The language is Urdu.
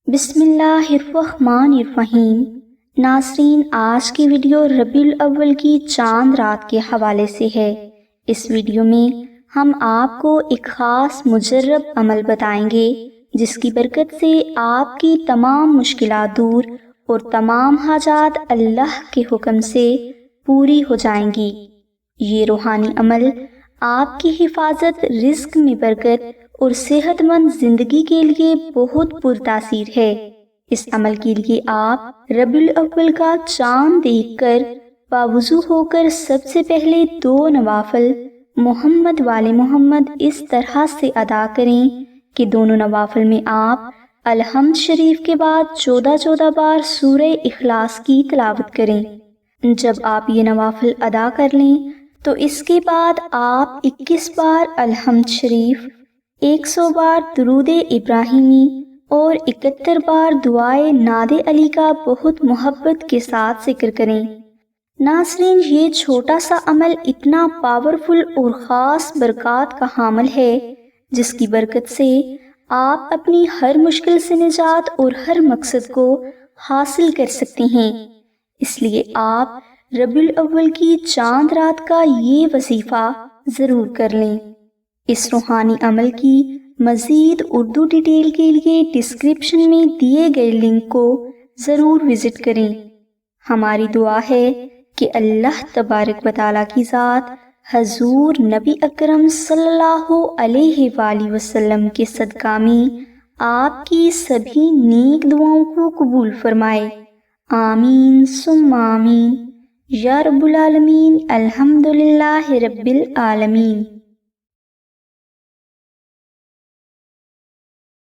بسم اللہ الرحمن الرحیم۔ ناظرین، آج کی ویڈیو ربیع الاول کی چاند رات کے حوالے سے ہے۔ اس ویڈیو میں ہم آپ کو ایک خاص مجرب عمل بتائیں گے جس کی برکت سے آپ کی تمام مشکلات دور اور تمام حاجات اللہ کے حکم سے پوری ہو جائیں گی۔ یہ روحانی عمل آپ کی حفاظت، رزق میں برکت اور صحت مند زندگی کے لیے بہت پرتاثیر ہے۔ اس عمل کے لیے آپ ربیع الاول کا چاند دیکھ کر باوضو ہو کر سب سے پہلے 2 نوافل محمد والے محمد اس طرح سے ادا کریں کہ دونوں نوافل میں آپ الحمد شریف کے بعد 14 بار سورہ اخلاص کی تلاوت کریں۔ جب آپ یہ نوافل ادا کر لیں تو اس کے بعد آپ 21 بار الحمد شریف، 100 بار درود ابراہیمی اور 71 بار دعائے ناد علی کا بہت محبت کے ساتھ ذکر کریں۔ ناظرین، یہ چھوٹا سا عمل اتنا پاورفل اور خاص برکات کا حامل ہے جس کی برکت سے آپ اپنی ہر مشکل سے نجات اور ہر مقصد کو حاصل کر سکتے ہیں۔ اس لیے آپ ربیع الاول کی چاند رات کا یہ وظیفہ ضرور کر لیں۔ اس روحانی عمل کی مزید اردو ڈیٹیل کے لیے ڈسکرپشن میں دیے گئے لنک کو ضرور وزٹ کریں۔ ہماری دعا ہے کہ اللہ تبارک و تعالیٰ کی ذات حضور نبی اکرم صلی اللہ علیہ وآلہ وسلم کے صدقہ میں آپ کی سبھی نیک دعاؤں کو قبول فرمائے۔ آمین ثم آمین یا رب العالمین۔ الحمدللہ رب العالمین۔